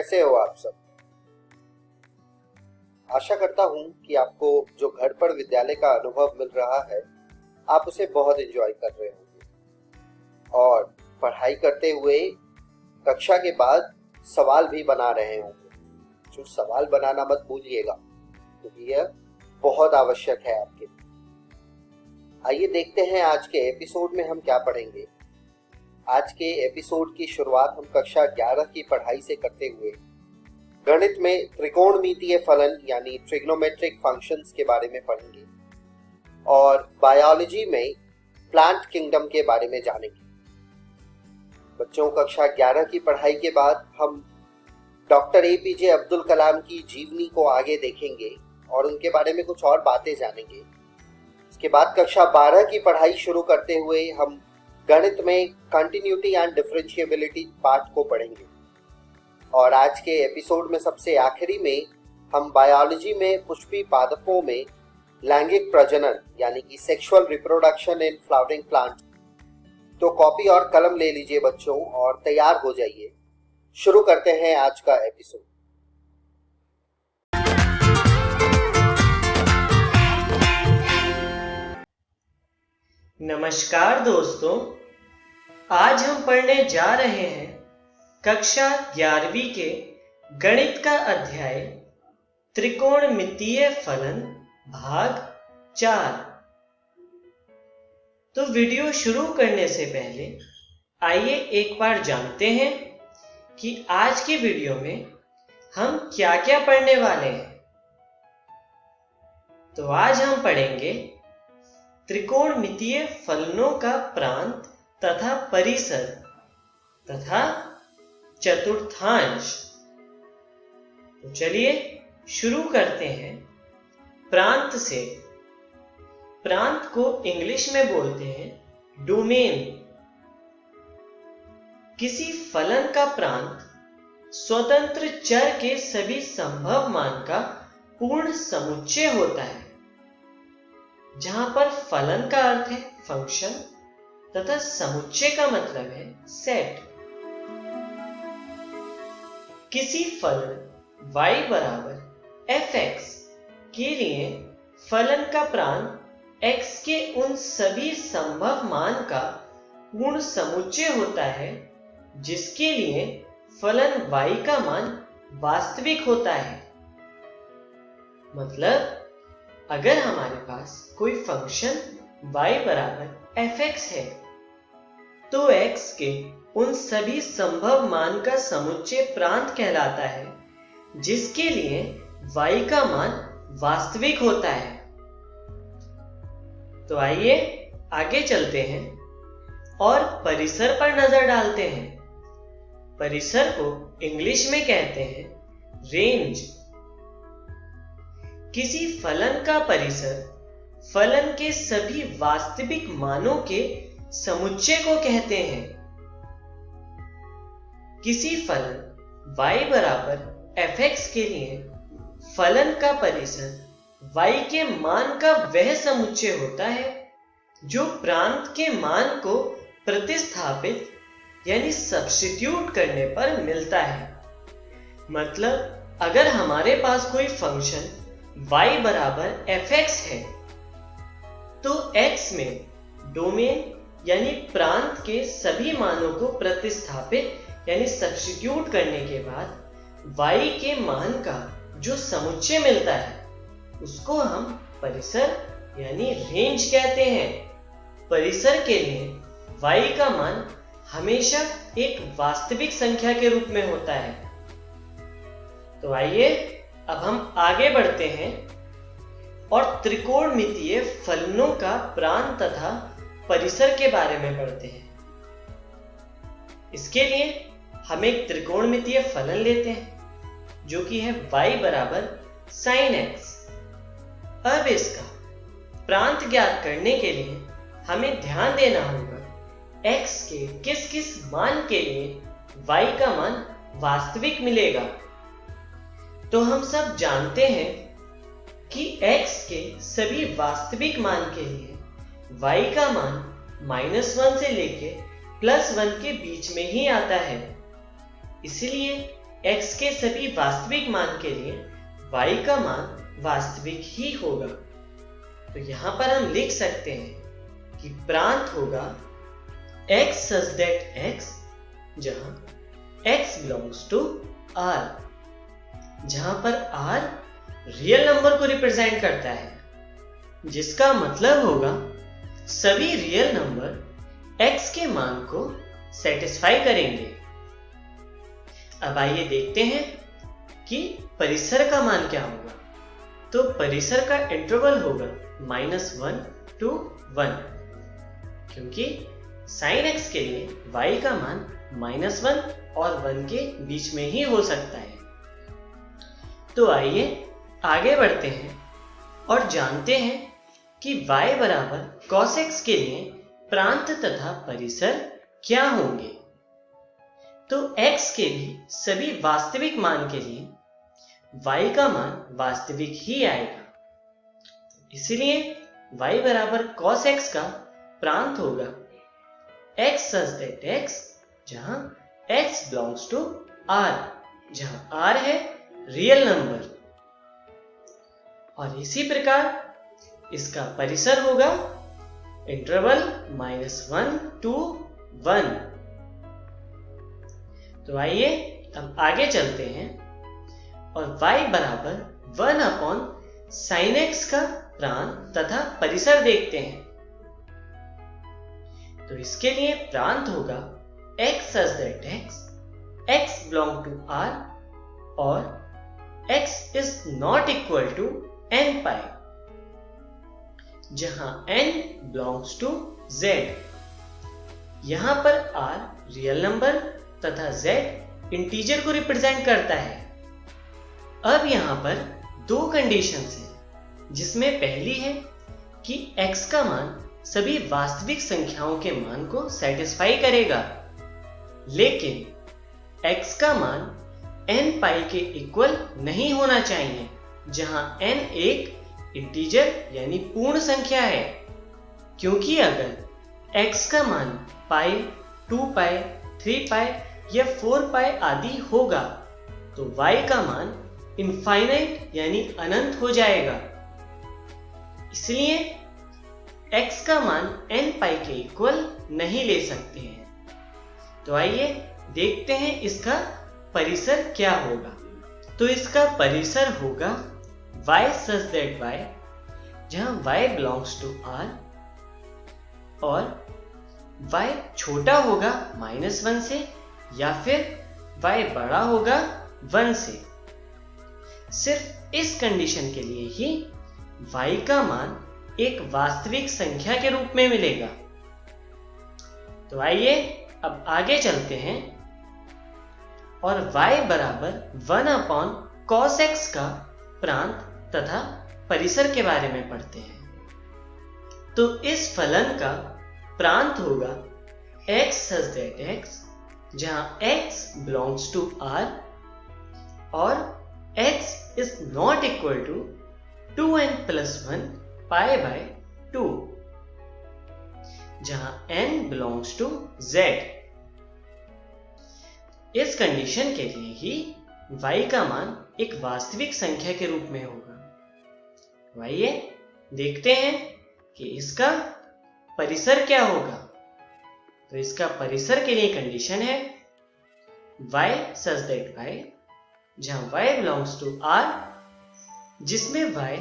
कैसे हो आप सब। आशा करता हूँ कि आपको जो घर पर विद्यालय का अनुभव मिल रहा है आप उसे बहुत एंजॉय कर रहे होंगे और पढ़ाई करते हुए कक्षा के बाद सवाल भी बना रहे होंगे। जो सवाल बनाना मत भूलिएगा क्योंकि यह बहुत आवश्यक है आपके लिए। आइए देखते हैं आज के एपिसोड में हम क्या पढ़ेंगे। आज के एपिसोड की शुरुआत हम कक्षा 11 की पढ़ाई से करते हुए गणित में त्रिकोणमितीय फलन यानी ट्रिग्नोमेट्रिक फंक्शंस के बारे में पढ़ेंगे और बायोलॉजी में प्लांट किंगडम के बारे में जानेंगे। बच्चों, कक्षा 11 की पढ़ाई के बाद हम डॉक्टर एपीजे अब्दुल कलाम की जीवनी को आगे देखेंगे और उनके बारे में कुछ और बातें जानेंगे। इसके बाद कक्षा 12 की पढ़ाई शुरू करते हुए हम गणित में कंटिन्यूटी एंड डिफरेंशिएबिलिटी पार्ट को पढ़ेंगे और आज के एपिसोड में सबसे आखिरी में हम बायोलॉजी में पुष्पी पादपों में लैंगिक प्रजनन यानी कि sexual reproduction in flowering plant. तो कॉपी और कलम ले लीजिए बच्चों और तैयार हो जाइए। शुरू करते हैं आज का एपिसोड। नमस्कार दोस्तों, आज हम पढ़ने जा रहे हैं कक्षा 11वीं के गणित का अध्याय त्रिकोणमितीय फलन भाग 4। तो वीडियो शुरू करने से पहले आइए एक बार जानते हैं कि आज के वीडियो में हम क्या क्या पढ़ने वाले हैं। तो आज हम पढ़ेंगे त्रिकोणमितीय फलनों का प्रांत तथा परिसर तथा चतुर्थांश। तो चलिए शुरू करते हैं प्रांत से। प्रांत को इंग्लिश में बोलते हैं डोमेन। किसी फलन का प्रांत स्वतंत्र चर के सभी संभव मान का पूर्ण समुच्चय होता है, जहां पर फलन का अर्थ है फंक्शन तथा समुच्चय का मतलब है सेट। किसी फलन y बराबर fx के लिए फलन का प्रांत x के उन सभी संभव मान का पूर्ण समुच्चय होता है जिसके लिए फलन y का मान वास्तविक होता है। मतलब अगर हमारे पास कोई फंक्शन y बराबर fx है तो x के उन सभी संभव मान का समुच्चय प्रांत कहलाता है जिसके लिए y का मान वास्तविक होता है। तो आइए आगे चलते हैं और परिसर पर नजर डालते हैं। परिसर को इंग्लिश में कहते हैं रेंज। किसी फलन का परिसर फलन के सभी वास्तविक मानों के समुच्चय को कहते हैं। किसी फलन y बराबर fx के लिए फलन का परिसर y के मान का वह समुच्चय होता है जो प्रांत के मान को प्रतिस्थापित यानी सब्स्टिट्यूट करने पर मिलता है। मतलब अगर हमारे पास कोई फंक्शन y बराबर fx है तो x में डोमेन यानी प्रांत के सभी मानों को प्रतिस्थापित यानी सब्स्टिट्यूट करने के बाद y के मान का जो समुच्चय मिलता है उसको हम परिसर यानी रेंज कहते हैं। परिसर के लिए y का मान हमेशा एक वास्तविक संख्या के रूप में होता है। तो आइए अब हम आगे बढ़ते हैं और त्रिकोणमितीय फलनों का प्रांत तथा परिसर के बारे में पढ़ते हैं। इसके लिए हम एक त्रिकोणमितीय फलन लेते हैं जो कि है y बराबर sin x। अब इसका प्रांत ज्ञात करने के लिए हमें ध्यान देना होगा x के किस किस मान के लिए y का मान वास्तविक मिलेगा। तो हम सब जानते हैं कि x के सभी वास्तविक मान के लिए y का मान -1 से लेके +1 के बीच में ही आता है। इसलिए x के सभी वास्तविक मान के लिए y का मान वास्तविक ही होगा। तो यहां पर हम लिख सकते हैं कि प्रांत होगा x such that x, जहां x belongs to R, जहां पर R रियल नंबर को रिप्रेजेंट करता है, जिसका मतलब होगा सभी रियल नंबर x के मान को सेटिस्फाई करेंगे। अब आइए देखते हैं कि परिसर का मान क्या होगा। तो परिसर का इंटरवल होगा -1 to 1, क्योंकि sin x के लिए y का मान -1 और 1 के बीच में ही हो सकता है। तो आइए आगे बढ़ते हैं और जानते हैं कि y बराबर cos x के लिए प्रांत तथा परिसर क्या होंगे। तो x के भी सभी वास्तविक मान के लिए y का मान वास्तविक ही आएगा। इसलिए y बराबर cos x का प्रांत होगा x such that x, जहां x belongs to R, जहां R है रियल नंबर। और इसी प्रकार इसका परिसर होगा इंटरवल -1 to 1। तो आइए अब आगे चलते हैं और y बराबर 1/sin x का प्रांत तथा परिसर देखते हैं। तो इसके लिए प्रांत होगा x such that x belong to R और x is not equal to n pi, जहां n belongs to z। यहां पर R रियल नंबर तथा z इंटीजर को रिप्रेजेंट करता है। अब यहां पर दो कंडीशंस हैं, जिसमें पहली है कि x का मान सभी वास्तविक संख्याओं के मान को सेटिस्फाई करेगा, लेकिन x का मान n पाई के इक्वल नहीं होना चाहिए, जहां n एक इंटीजर यानी पूर्ण संख्या है। क्योंकि अगर x का मान पाई, 2 पाई, 3 पाई या 4 पाई आदि होगा तो y का मान इनफाइनाइट यानी अनंत हो जाएगा। इसलिए x का मान n पाई के इक्वल नहीं ले सकते हैं। तो आइए देखते हैं इसका परिसर क्या होगा। तो इसका परिसर होगा y such that y, जहां y belongs to R और y छोटा होगा -1 से या फिर y बड़ा होगा 1 से। सिर्फ इस कंडीशन के लिए ही y का मान एक वास्तविक संख्या के रूप में मिलेगा। तो आइए अब आगे चलते हैं और y बराबर 1/cos x का प्रांत तथा परिसर के बारे में पढ़ते हैं। तो इस फलन का प्रांत होगा x such that x, जहां x belongs to R और x is not equal to 2n plus 1 pi by 2, जहां n belongs to z। इस कंडीशन के लिए ही y का मान एक वास्तविक संख्या के रूप में होगा। आइए देखते हैं कि इसका परिसर क्या होगा। तो इसका परिसर के लिए कंडीशन है y such that y, जहां y belongs to R, जिसमें y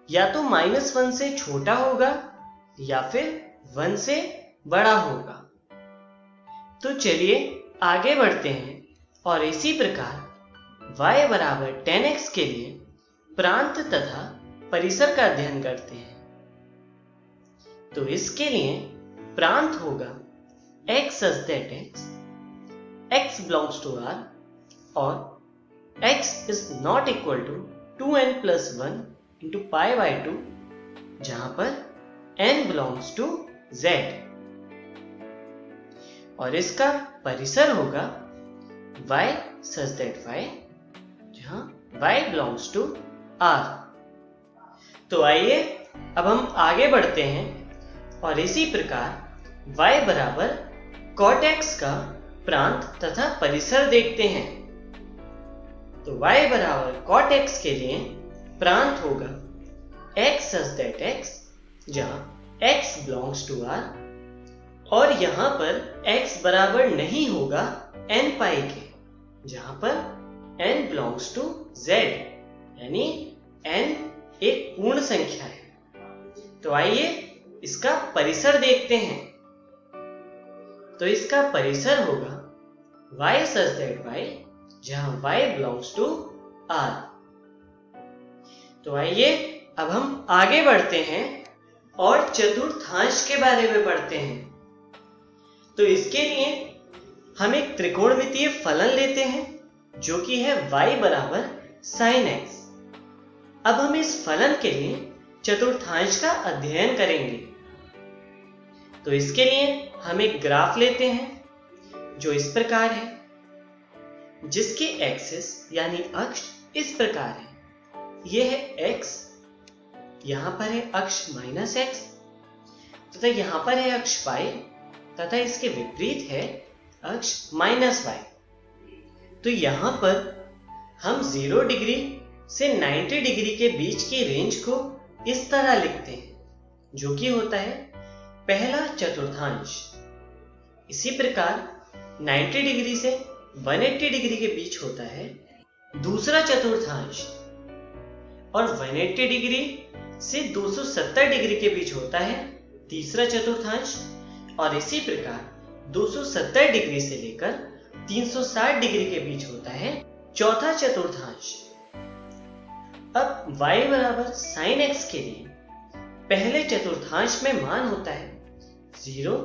या तो -1 से छोटा होगा या फिर 1 से बड़ा होगा। तो चलिए आगे बढ़ते हैं और इसी प्रकार y बराबर 10x के लिए प्रांत तथा परिसर का अध्ययन करते हैं। तो इसके लिए प्रांत होगा x such that x belongs to R और x is not equal to 2n plus 1 into pi by 2, जहां पर n belongs to z। और इसका परिसर होगा y such that y, जहां y belongs to R। तो आइए अब हम आगे बढ़ते हैं और इसी प्रकार y बराबर cot x का प्रांत तथा परिसर देखते हैं। तो y बराबर cot x के लिए प्रांत होगा x such that x, जहां x belongs to R, और यहां पर x बराबर नहीं होगा n पाई के, जहां पर n belongs to z, यानी n एक पूर्ण संख्या है। तो आइए इसका परिसर देखते हैं। तो इसका परिसर होगा y such that y, जहां y belongs to R। तो आइए अब हम आगे बढ़ते हैं और चतुर्थांश के बारे में पढ़ते हैं। तो इसके लिए हम एक त्रिकोणमितीय फलन लेते हैं जो कि है y बराबर sin x। अब हम इस फलन के लिए चतुर्थांश का अध्ययन करेंगे। तो इसके लिए हम एक ग्राफ लेते हैं जो इस प्रकार है, जिसके एक्सिस यानी अक्ष इस प्रकार है। यह है x, यहां पर है अक्ष माइनस एक्स, तथा यहां पर है अक्ष y, तथा इसके विपरीत है अक्ष माइनस y। तो यहां पर हम 0 डिग्री से 90 डिग्री के बीच की रेंज को इस तरह लिखते हैं, जो कि होता है पहला चतुर्थांश। इसी प्रकार 90 डिग्री से 180 डिग्री के बीच होता है दूसरा चतुर्थांश, और 180 डिग्री से 270 डिग्री के बीच होता है तीसरा चतुर्थांश, और इसी प्रकार 270 डिग्री से लेकर 360 डिग्री के बीच होता है चौथा चतुर्थांश। अब y बराबर sin x के लिए पहले चतुर्थांश में मान होता है 0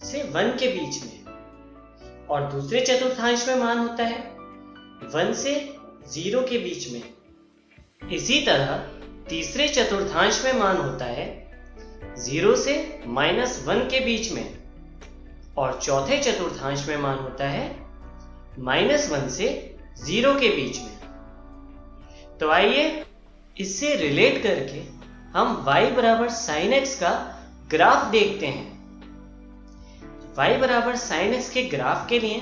से 1 के बीच में, और दूसरे चतुर्थांश में मान होता है 1 से 0 के बीच में। इसी तरह तीसरे चतुर्थांश में मान होता है 0 से -1 के बीच में, और चौथे चतुर्थांश में मान होता है -1 से 0 के बीच में। तो आइए इससे रिलेट करके हम y बराबर sin x का ग्राफ देखते हैं। y बराबर sin x के ग्राफ के लिए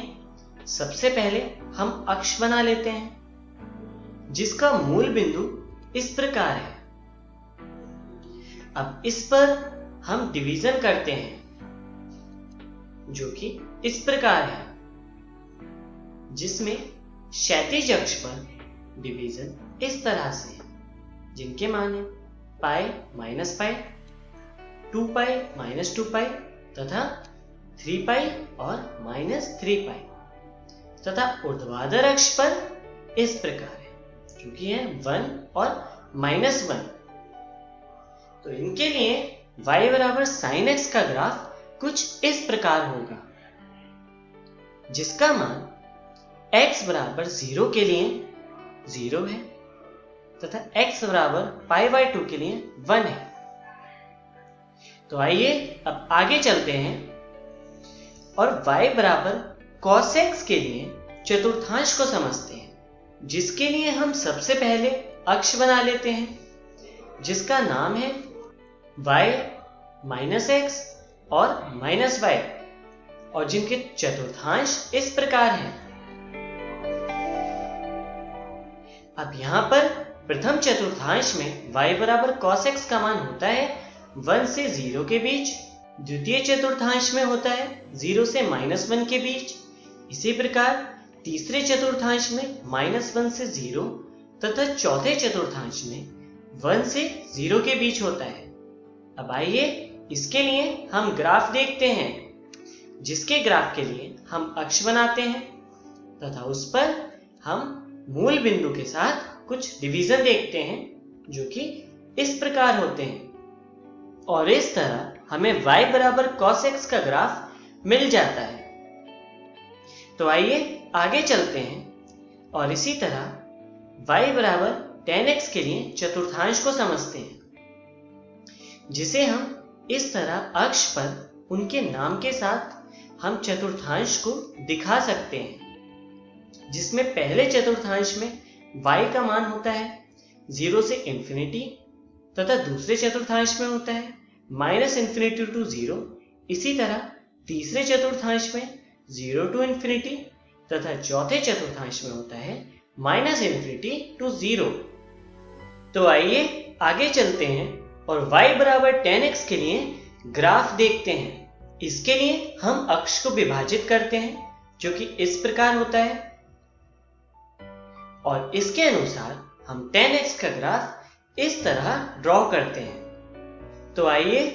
सबसे पहले हम अक्ष बना लेते हैं, जिसका मूल बिंदु इस प्रकार है। अब इस पर हम डिवीजन करते हैं, जो कि इस प्रकार है, जिसमें क्षैतिज अक्ष पर डिवीजन इस तरह से है, जिनके मान है pi minus pi, 2 pi minus 2 पाई, तथा 3 पाई और -3 पाई, तथा ऊर्ध्वाधर अक्ष पर इस प्रकार है, क्योंकि है 1 और -1। तो इनके लिए y बराबर sin x का ग्राफ कुछ इस प्रकार होगा, जिसका मान x बराबर 0 के लिए 0 है, तथा x बराबर π/2 के लिए 1 है। तो आइए अब आगे चलते हैं और y बराबर cos x के लिए चतुर्थांश को समझते हैं, जिसके लिए हम सबसे पहले अक्ष बना लेते हैं, जिसका नाम है y माइनस x और माइनस y, और जिनके चतुर्थांश इस प्रकार हैं। अब यहां पर प्रथम चतुर्थांश में y बराबर cos x का मान होता है 1 से 0 के बीच, द्वितीय चतुर्थांश में होता है 0 से -1 के बीच, इसी प्रकार तीसरे चतुर्थांश में -1 से 0, तथा चौथे चतुर्थांश में 1 से 0 के बीच होता है। अब आइए इसके लिए हम ग्राफ देखते हैं, जिसके ग्राफ के लिए हम अक्ष बनाते हैं, तथा उस पर हम मूल बिंदु के साथ कुछ डिवीजन देखते हैं, जो कि इस प्रकार होते हैं, और इस तरह हमें y बराबर cos x का ग्राफ मिल जाता है। तो आइए आगे चलते हैं और इसी तरह y बराबर tan x के लिए चतुर्थांश को समझते हैं, जिसे हम इस तरह अक्ष पर उनके नाम के साथ हम चतुर्थांश को दिखा सकते हैं, जिसमें पहले चतुर्थांश में y का मान होता है 0 से इंफिनिटी, तथा दूसरे चतुर्थांश में होता है -इंफिनिटी टू 0। इसी तरह तीसरे चतुर्थांश में 0 टू इंफिनिटी, तथा चौथे चतुर्थांश में होता है -∞ to 0। तो आइए आगे चलते हैं और y बराबर 10x के लिए ग्राफ देखते हैं। इसके लिए हम अक्ष को विभाजित करते हैं जो कि इस प्रकार होता है और इसके अनुसार हम 10x का ग्राफ इस तरह ड्रॉ करते हैं। तो आइए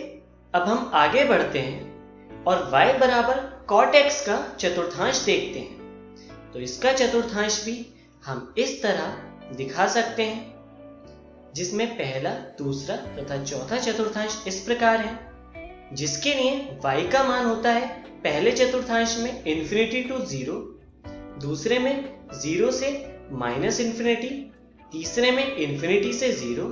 अब हम आगे बढ़ते हैं और y बराबर cot x का चतुर्थांश देखते हैं। तो इसका चतुर्थांश भी हम इस तरह दिखा सकते हैं, जिसमें पहला, दूसरा तथा चौथा चतुर्थांश इस प्रकार है, जिसके लिए y का मान होता है पहले चतुर्थांश में ∞ to 0, दूसरे में 0 से -∞, तीसरे में ∞ से 0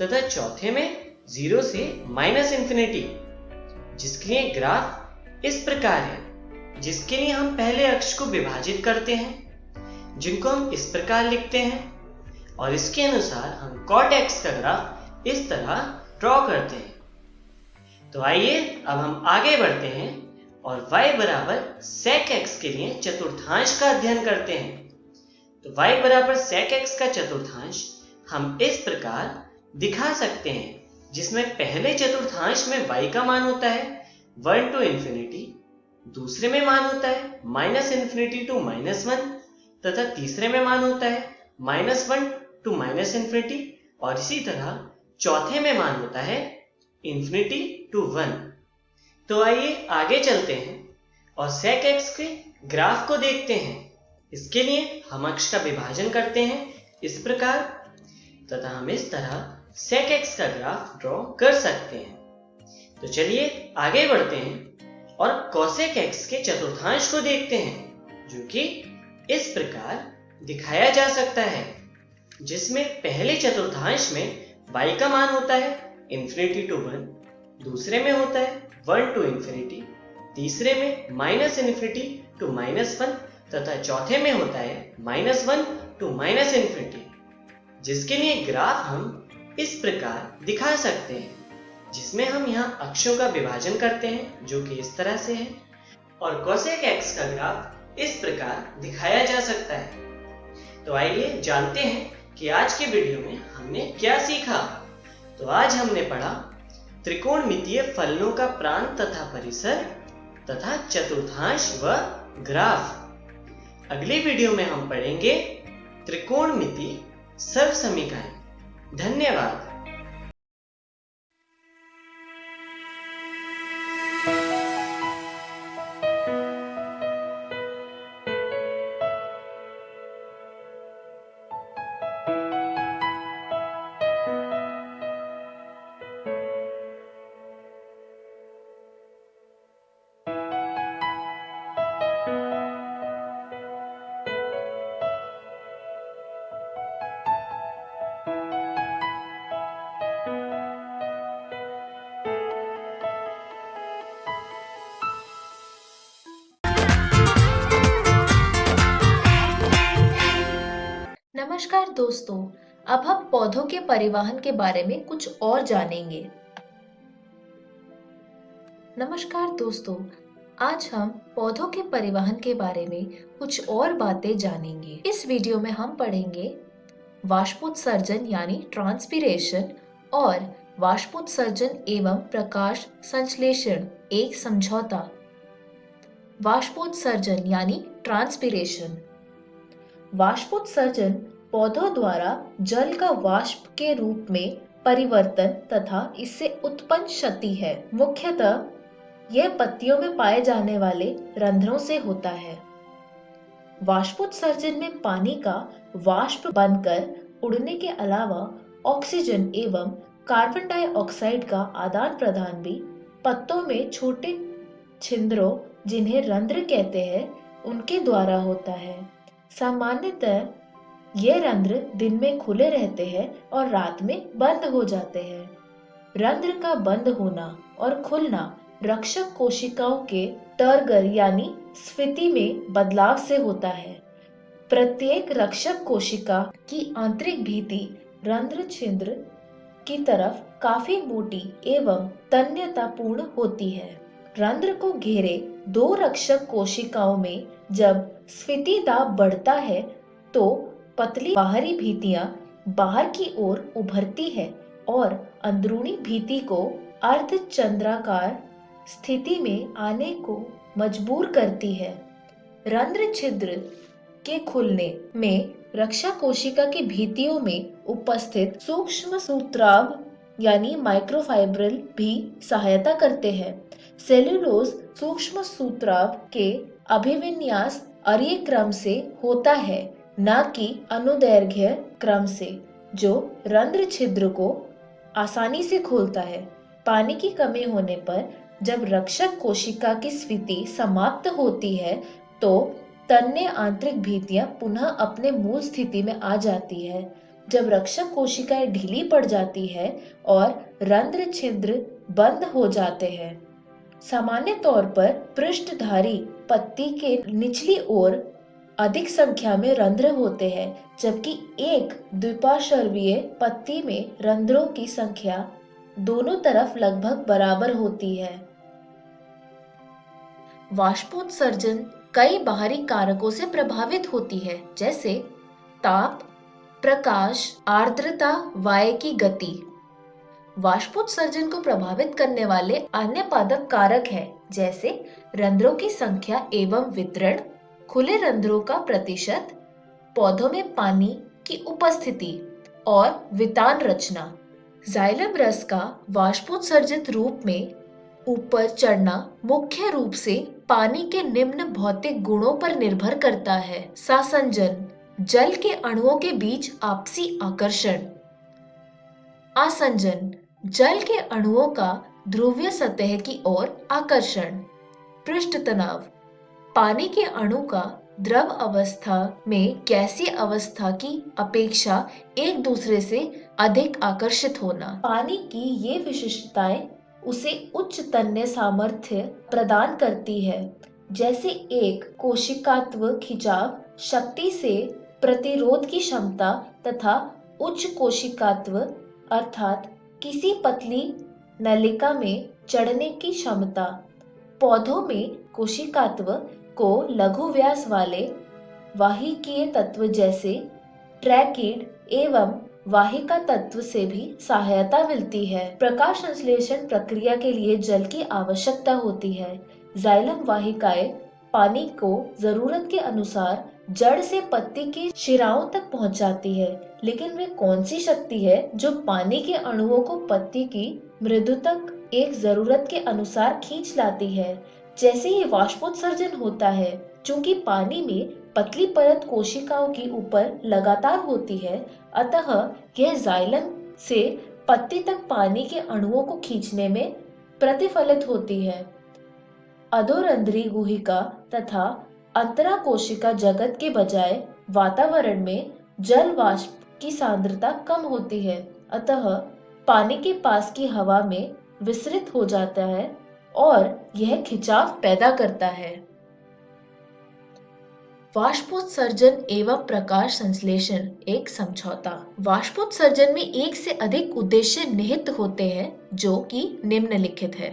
तथा चौथे में 0 से -∞, जिसके लिए ग्राफ इस प्रकार है, जिसके लिए हम पहले अक्ष को विभाजित करते हैं, जिनको हम इस प्रकार लिखते हैं और इसके अनुसार हम cot x का ग्राफ इस तरह ड्रॉ करते हैं। तो आइए अब हम आगे बढ़ते हैं और y बराबर sec x के लिए चतुर्थांश का अध्ययन करते हैं। तो y बराबर sec x का चतुर्थांश हम इस प्रकार दिखा सकते हैं, जिसमें पहले चतुर्थांश में y का मान होता है 1 to ∞, दूसरे में मान होता है -∞ to -1 तथा तीसरे में मान होता है -1 to -∞, और इसी तरह चौथे में मान होता है ∞ to 1। तो आइए आगे चलते हैं और sec x के ग्राफ को देखते हैं। इसके लिए हम अक्ष का विभाजन करते हैं इस प्रकार तथा हम इस तरह sec x का ग्राफ ड्रॉ कर सकते हैं। तो चलिए आगे बढ़ते हैं और cosec x के चतुर्थांश को देखते हैं, जो कि इस प्रकार दिखाया जा सकता है, जिसमें पहले चतुर्थांश में y का मान होता है ∞ to 1, दूसरे में होता है 1 to ∞, तीसरे में -∞ to -1 तथा चौथे में होता है -1 to -∞, जिसके लिए ग्राफ हम इस प्रकार दिखा सकते हैं, जिसमें हम यहाँ अक्षों का विभाजन करते हैं जो कि इस तरह से है, और cosec x का ग्राफ इस प्रकार दिखाया जा सकता है। तो आइए जानते हैं कि आज के वीडियो में हमने क्या सीखा। तो आज हमने पढ़ा त्रिकोणमितीय फलनों का प्रांत तथा परिसर तथा चतुर्थांश व ग्राफ। अगले वीडियो में हम पढ़ेंगे त्रिकोणमिति सर्वसमीकरण। धन्यवाद। नमस्कार दोस्तों, अब हम पौधों के परिवहन के बारे में कुछ और जानेंगे। नमस्कार दोस्तों, आज हम पौधों के परिवहन के बारे में कुछ और बातें जानेंगे। इस वीडियो में हम पढ़ेंगे वाष्पोत्सर्जन यानी ट्रांसपीरेशन और वाष्पोत्सर्जन एवं प्रकाश संश्लेषण एक समझौता। वाष्पोत्सर्जन यानी ट्रांसपीरेशन। वाष्पोत्सर्जन पौधों द्वारा जल का वाष्प के रूप में परिवर्तन तथा इससे उत्पन्न क्षति है। मुख्यतः यह पत्तियों में पाए जाने वाले रंध्रों से होता है। वाष्पोत्सर्जन में पानी का वाष्प बनकर उड़ने के अलावा ऑक्सीजन एवं कार्बन डाइऑक्साइड का आदान प्रदान भी पत्तों में छोटे छिद्रों, जिन्हें रंध्र कहते हैं, उनके द्वारा होता है। सामान्यतः ये रंध्र दिन में खुले रहते हैं और रात में बंद हो जाते हैं। रंध्र का बंद होना और खुलना रक्षक कोशिकाओं के टर्गर यानी स्फीति में बदलाव से होता है। प्रत्येक रक्षक कोशिका की आंतरिक भित्ति रंध्र छिद्र की तरफ काफी मोटी एवं तन्यतापूर्ण होती है। रंध्र को घेरे दो रक्षक कोशिकाओं में जब स्फीति दाब बढ़ता है तो पतली बाहरी भित्तियां बाहर की ओर उभरती है और अंदरूनी भित्ति को अर्धचंद्राकार स्थिति में आने को मजबूर करती है। रंध्र छिद्र के खुलने में रक्षा कोशिका की भित्तियों में उपस्थित सूक्ष्म सूत्राभ यानी माइक्रोफाइब्रिल भी सहायता करते हैं। सेल्यूलोज सूक्ष्म सूत्राभ के अभिविन्यास अरीय क्रम से होता है, न कि अनुदैर्घ्य क्रम से, जो रंध्र छिद्र को आसानी से खोलता है। पानी की कमी होने पर जब रक्षक कोशिका की स्फीति समाप्त होती है तो तन्य आंतरिक भित्तियां पुनः अपने मूल स्थिति में आ जाती है। जब रक्षक कोशिकाएं ढीली पड़ जाती है और रंध्र छिद्र बंद हो जाते हैं। सामान्य तौर पर पृष्ठधारी पत्ती के निचली ओर अधिक संख्या में रंध्र होते हैं, जबकि एक द्विपार्श्वीय पत्ती में रंध्रों की संख्या दोनों तरफ लगभग बराबर होती है। वाष्पोत्सर्जन कई बाहरी कारकों से प्रभावित होती है, जैसे ताप, प्रकाश, आर्द्रता, वायु की गति। वाष्पोत्सर्जन को प्रभावित करने वाले अन्य पादप कारक हैं, जैसे रंध्रों की संख्या एवं वितरण, खुले रंध्रों का प्रतिशत, पौधों में पानी की उपस्थिति और वितान रचना। जाइलम रस का वाष्पोत्सर्जित रूप में ऊपर चढ़ना मुख्य रूप से पानी के निम्न भौतिक गुणों पर निर्भर करता है। सासंजन, जल के अणुओं के बीच आपसी आकर्षण। आसंजन, जल के अणुओं का ध्रुवीय सतह की ओर आकर्षण। पृष्ठ तनाव, पानी के अणु का द्रव अवस्था में गैसीय अवस्था की अपेक्षा एक दूसरे से अधिक आकर्षित होना। पानी की ये विशिष्टताएं उसे उच्च तन्य सामर्थ्य प्रदान करती है, जैसे एक कोशिकात्व खिंचाव शक्ति से प्रतिरोध की क्षमता तथा उच्च कोशिकात्व अर्थात किसी पतली नलिका में चढ़ने की क्षमता। पौधों में कोशिकात्व को लघु व्यास वाले वाहिकीय तत्व जैसे ट्रैकिड एवं वाहिका तत्व से भी सहायता मिलती है। प्रकाश संश्लेषण प्रक्रिया के लिए जल की आवश्यकता होती है। जाइलम वाहिकाएं पानी को जरूरत के अनुसार जड़ से पत्ती की शिराओं तक पहुंचाती है, लेकिन वे कौन सी शक्ति है जो पानी के अणुओं को पत्ती की मृदु तक एक जरूरत के अनुसार खींच लाती है? जैसे ही वाष्पोत्सर्जन होता है, चूंकि पानी में पतली परत कोशिकाओं की ऊपर लगातार होती है, अतः यह जाइलम से पत्ती तक पानी के अणुओं को खींचने में प्रतिफलित होती है। अधोरंध्री गुहिका तथा अंतरा कोशिका जगत के बजाय वातावरण में जल वाष्प की सांद्रता कम होती है, अतः पानी के पास की हवा में विसरित हो जाता है और यह खिंचाव पैदा करता है। वाष्पोत्सर्जन एवं प्रकाश संश्लेषण एक समझौता। वाष्पोत्सर्जन में एक से अधिक उद्देश्य निहित होते हैं, जो कि निम्नलिखित है।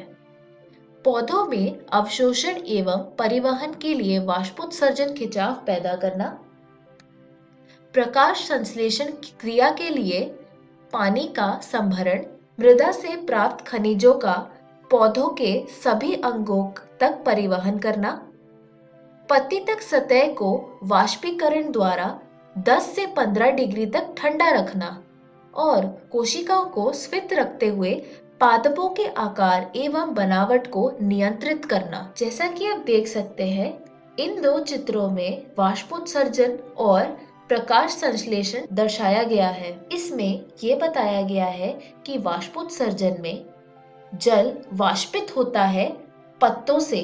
पौधों में अवशोषण एवं परिवहन के लिए वाष्पोत्सर्जन खिंचाव पैदा करना। प्रकाश संश्लेषण क्रिया के लिए पानी का संभरण, मृदा से प्राप्त खनिजों का पौधों के सभी अंगों तक परिवहन करना। पत्ती तक सतह को वाष्पीकरण द्वारा 10 से 15 डिग्री तक ठंडा रखना और कोशिकाओं को स्फीत रखते हुए पादपों के आकार एवं बनावट को नियंत्रित करना। जैसा कि आप देख सकते हैं, इन दो चित्रों में वाष्पोत्सर्जन और प्रकाश संश्लेषण दर्शाया गया है। इसमें ये बताया गया है कि वाष्पोत्सर्जन में जल वाष्पित होता है पत्तों से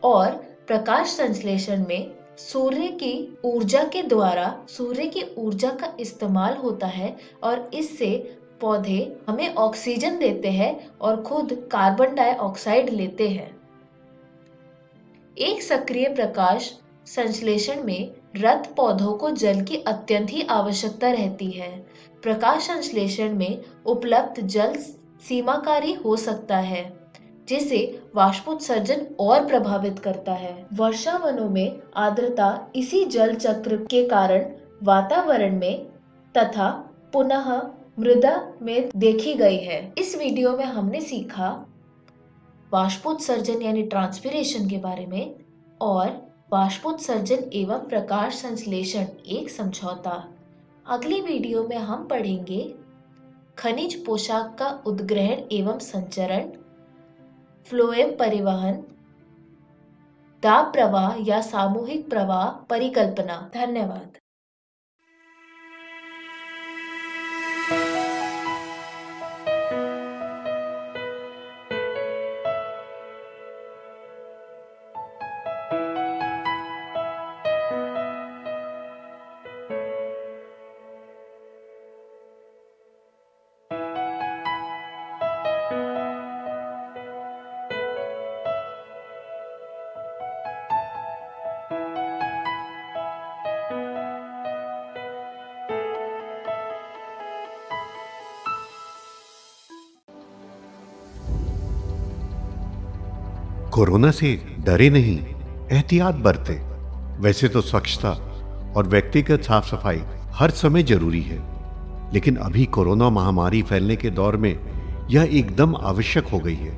और प्रकाश संश्लेषण में सूर्य की ऊर्जा के द्वारा सूर्य की ऊर्जा का इस्तेमाल होता है और इससे पौधे हमें ऑक्सीजन देते हैं और खुद कार्बन डाइऑक्साइड लेते हैं। एक सक्रिय प्रकाश संश्लेषण में रत पौधों को जल की अत्यंत ही आवश्यकता रहती है। प्रकाश संश्लेषण में उपलब्ध जल सीमाकारी हो सकता है, जिसे वाष्पोत्सर्जन और प्रभावित करता है। वर्षावनों में आर्द्रता इसी जल चक्र के कारण वातावरण में तथा पुनः मृदा में देखी गई है। इस वीडियो में हमने सीखा वाष्पोत्सर्जन यानी ट्रांसपिरेशन के बारे में और वाष्पोत्सर्जन एवं प्रकाश संश्लेषण एक समझौता। अगली वीडियो में हम पढ़ेंगे खनिज पोशाक का उद्ग्रहण एवं संचरण, फ्लोएम परिवहन, दाब प्रवाह या सामूहिक प्रवाह परिकल्पना। धन्यवाद। कोरोना से डरे नहीं, एहतियात बरते। वैसे तो स्वच्छता और व्यक्तिगत साफ सफाई हर समय जरूरी है, लेकिन अभी कोरोना महामारी फैलने के दौर में यह एकदम आवश्यक हो गई है।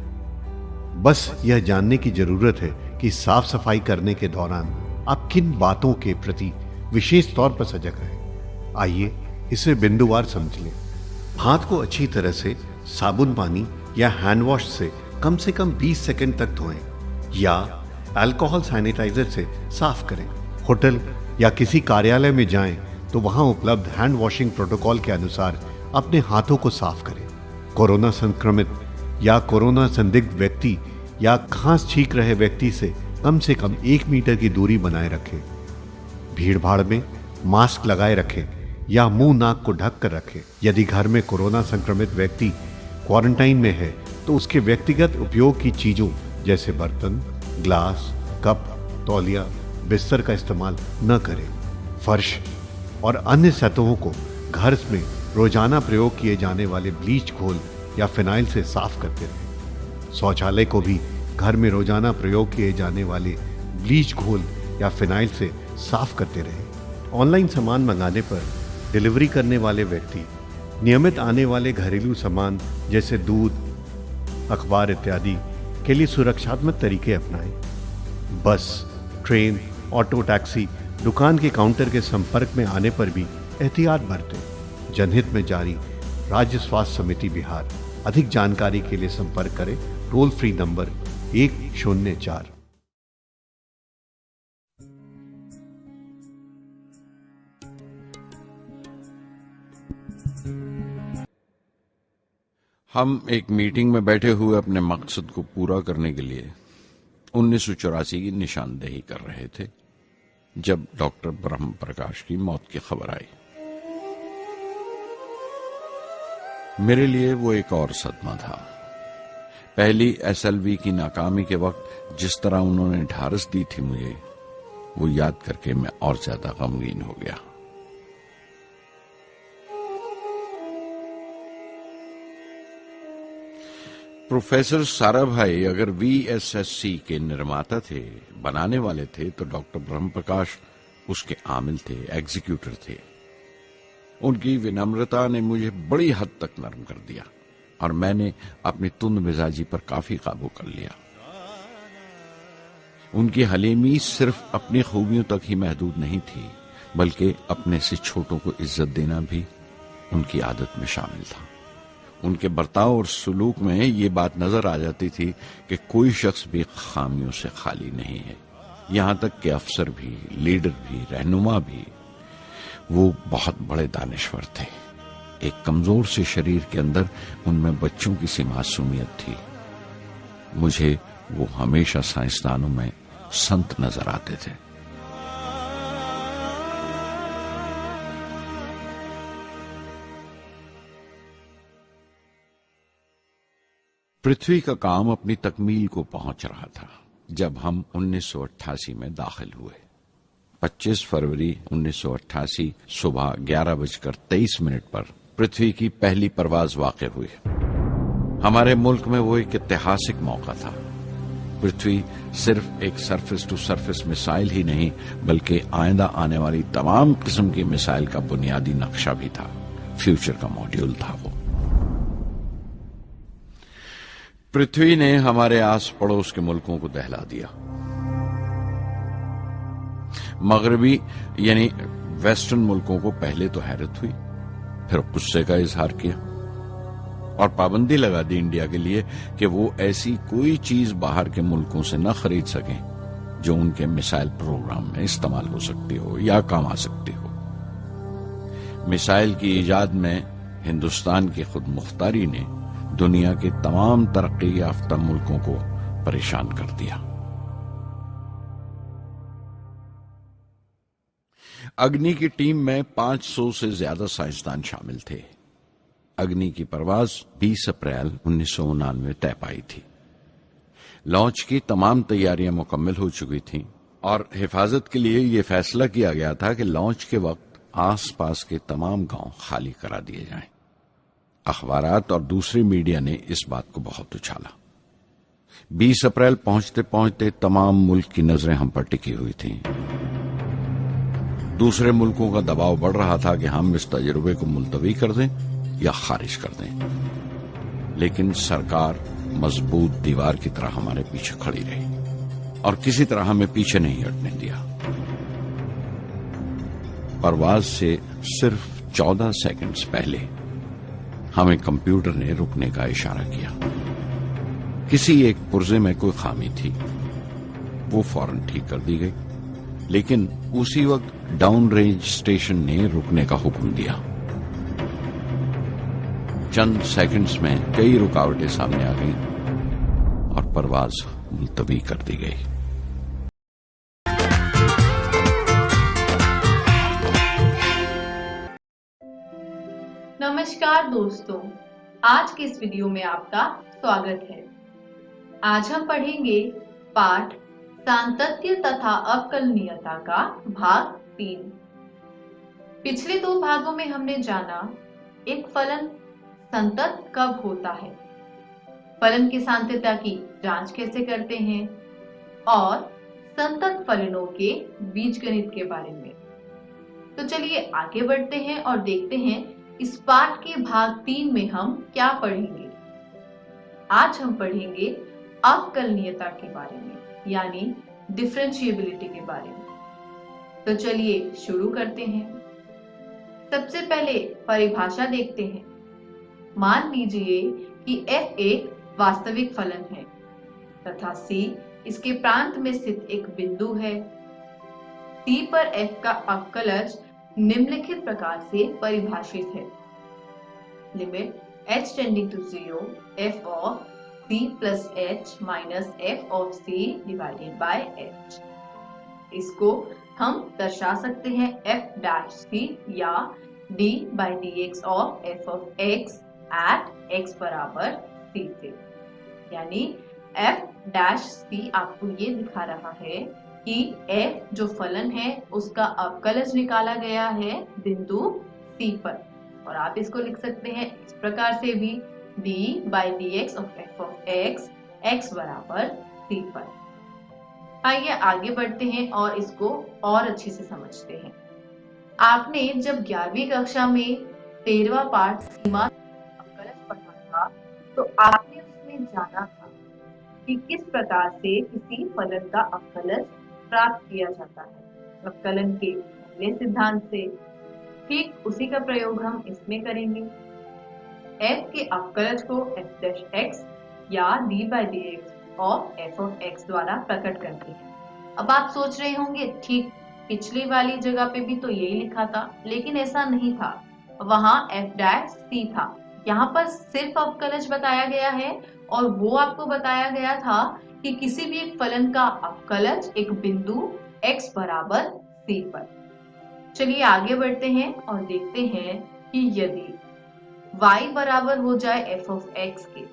बस यह जानने की जरूरत है कि साफ सफाई करने के दौरान आप किन बातों के प्रति विशेष तौर पर सजग रहें। आइए इसे बिंदुवार समझ लें। हाथ को अच्छी तरह से साबुन पानी या हैंड वॉश से कम 20 सेकंड तक धोएं या अल्कोहल सैनिटाइजर से साफ करें। होटल या किसी कार्यालय में जाएं तो वहां उपलब्ध हैंड वॉशिंग प्रोटोकॉल के अनुसार अपने हाथों को साफ करें। कोरोना संक्रमित या कोरोना संदिग्ध व्यक्ति या खांस छींक रहे व्यक्ति से कम 1 मीटर की दूरी बनाए रखें। भीड़ भाड़ में मास्क लगाए रखें या मुंह नाक को ढक कर रखें। यदि घर में कोरोना संक्रमित व्यक्ति क्वारंटाइन में है तो उसके व्यक्तिगत उपयोग की चीजों जैसे बर्तन, ग्लास, कप, तौलिया, बिस्तर का इस्तेमाल न करें। फर्श और अन्य सतहों को घर में रोजाना प्रयोग किए जाने वाले ब्लीच घोल या फिनाइल से साफ करते रहें। शौचालय को भी घर में रोजाना प्रयोग किए जाने वाले ब्लीच घोल या फिनाइल से साफ करते रहें। ऑनलाइन सामान मंगाने पर डिलीवरी करने वाले व्यक्ति नियमित आने वाले घरेलू सामान जैसे दूध, अखबार इत्यादि के लिए सुरक्षात्मक तरीके अपनाएं। बस, ट्रेन, ऑटो, टैक्सी, दुकान के काउंटर के संपर्क में आने पर भी एहतियात बरतें। जनहित में जारी राज्य स्वास्थ्य समिति बिहार। अधिक जानकारी के लिए संपर्क करें टोल फ्री नंबर 104। हम एक मीटिंग में बैठे हुए अपने मकसद को पूरा करने के लिए 1984 की निशानदेही कर रहे थे जब डॉक्टर ब्रह्म प्रकाश की मौत की खबर आई। मेरे लिए वो एक और सदमा था। पहली SLV की नाकामी के वक्त जिस तरह उन्होंने ढारस दी थी मुझे, वो याद करके मैं और ज्यादा गमगीन हो गया। प्रोफेसर साराभाई अगर VSSC के निर्माता थे, बनाने वाले थे, तो डॉक्टर ब्रह्म प्रकाश उसके आमिल थे, एग्जीक्यूटर थे। उनकी विनम्रता ने मुझे बड़ी हद तक नरम कर दिया और मैंने अपनी तुंद मिजाजी पर काफी काबू कर लिया। उनकी हलीमी सिर्फ अपनी खूबियों तक ही महदूद नहीं थी, बल्कि अपने से छोटों को इज्जत देना भी उनकी आदत में शामिल था। उनके बर्ताव और सुलूक में ये बात नजर आ जाती थी कि कोई शख्स भी खामियों से खाली नहीं है। यहां तक कि अफसर भी, लीडर भी, रहनुमा भी। वो बहुत बड़े दानिश्वर थे। एक कमजोर से शरीर के अंदर उनमें बच्चों की सी मासूमियत थी। मुझे वो हमेशा साइंसदानों में संत नजर आते थे। पृथ्वी का काम अपनी तकमील को पहुंच रहा था जब हम 1988 में दाखिल हुए। 25 फरवरी 1988 सुबह 11:23 पर पृथ्वी की पहली परवाज वाक़ हुई। हमारे मुल्क में वो एक ऐतिहासिक मौका था। पृथ्वी सिर्फ एक सरफेस टू सरफेस मिसाइल ही नहीं बल्कि आइंदा आने वाली तमाम किस्म की मिसाइल का बुनियादी नक्शा भी था, फ्यूचर का मॉड्यूल था वो। पृथ्वी ने हमारे आस पड़ोस के मुल्कों को दहला दिया। मगरबी यानी वेस्टर्न मुल्कों को पहले तो हैरत हुई, फिर गुस्से का इजहार किया और पाबंदी लगा दी इंडिया के लिए कि वो ऐसी कोई चीज बाहर के मुल्कों से न खरीद सकें जो उनके मिसाइल प्रोग्राम में इस्तेमाल हो सकती हो या काम आ सकती हो। मिसाइल की इजाद में हिंदुस्तान की खुद मुख्तारी ने दुनिया के तमाम तरक्की याफ्ता मुल्कों को परेशान कर दिया। अग्नि की टीम में 500 से ज्यादा साइंसदान शामिल थे। अग्नि की परवाज 20 अप्रैल 1999 तय पाई थी। लॉन्च की तमाम तैयारियां मुकम्मल हो चुकी थीं और हिफाजत के लिए यह फैसला किया गया था कि लॉन्च के वक्त आसपास के तमाम गांव खाली करा दिए जाएं। अखबारात और दूसरी मीडिया ने इस बात को बहुत उछाला। 20 अप्रैल पहुंचते पहुंचते तमाम मुल्क की नजरें हम पर टिकी हुई थीं। दूसरे मुल्कों का दबाव बढ़ रहा था कि हम इस तजुर्बे को मुलतवी कर दें या खारिज कर दें, लेकिन सरकार मजबूत दीवार की तरह हमारे पीछे खड़ी रही और किसी तरह हमें पीछे नहीं हटने दिया। परवाज से सिर्फ 14 सेकंड्स पहले हमें कंप्यूटर ने रुकने का इशारा किया। किसी एक पुर्जे में कोई खामी थी, वो फौरन ठीक कर दी गई, लेकिन उसी वक्त डाउन रेंज स्टेशन ने रुकने का हुक्म दिया। चंद सेकंड्स में कई रुकावटें सामने आ गईं और परवाज मुलतवी कर दी गई। नमस्कार दोस्तों, आज के इस वीडियो में आपका स्वागत है। आज हम पढ़ेंगे पाठ सांतत्य तथा अवकलनीयता का भाग 3। पिछले 2 भागों में हमने जाना एक फलन संतत कब होता है, फलन की सांतत्यता की जांच कैसे करते हैं और संतत फलनों के बीजगणित के बारे में। तो चलिए आगे बढ़ते हैं और देखते हैं इस पाठ के भाग 3 में हम क्या पढ़ेंगे। आज हम पढ़ेंगे अवकलनीयता के बारे में, यानी डिफरेंशिएबिलिटी के बारे में। तो चलिए शुरू करते हैं। सबसे पहले परिभाषा देखते हैं। मान लीजिए कि f एक वास्तविक फलन है तथा c इसके प्रांत में स्थित एक बिंदु है। c पर f का अवकलज निम्नलिखित प्रकार से परिभाषित है। Limit h tending to 0 f of c plus h minus f of c divided by h। इसको हम दर्शा सकते हैं f डैश c या d by dx of f of x at x बराबर c से, यानी f डैश c आपको ये दिखा रहा है कि f जो फलन है उसका अवकलज निकाला गया है बिंदु c पर, और आप इसको लिख सकते हैं इस प्रकार से भी d by dx of f of x बराबर c पर। आइए आगे बढ़ते हैं और इसको और अच्छे से समझते हैं। आपने जब 11वीं कक्षा में 13वां पाठ सीमा अवकलज पढ़ा था तो आपने उसमें जाना था कि किस प्रकार से किसी फलन का अवकलज प्राप्त किया जाता है अवकलन के पहले सिद्धांत से। ठीक उसी का प्रयोग हम इसमें करेंगे। f के अवकलज को f डैश x या d by dx of f of x द्वारा प्रकट करते हैं। अब आप सोच रहे होंगे ठीक पिछली वाली जगह पे भी तो यही लिखा था, लेकिन ऐसा नहीं था। वहां f डैश c था, यहाँ पर सिर्फ अवकलज बताया गया है और वो आपको बताया गया था कि किसी भी एक फलन का अवकलज एक बिंदु x बराबर c पर। चलिए आगे बढ़ते हैं और देखते हैं कि यदि y बराबर हो जाए f ऑफ x के,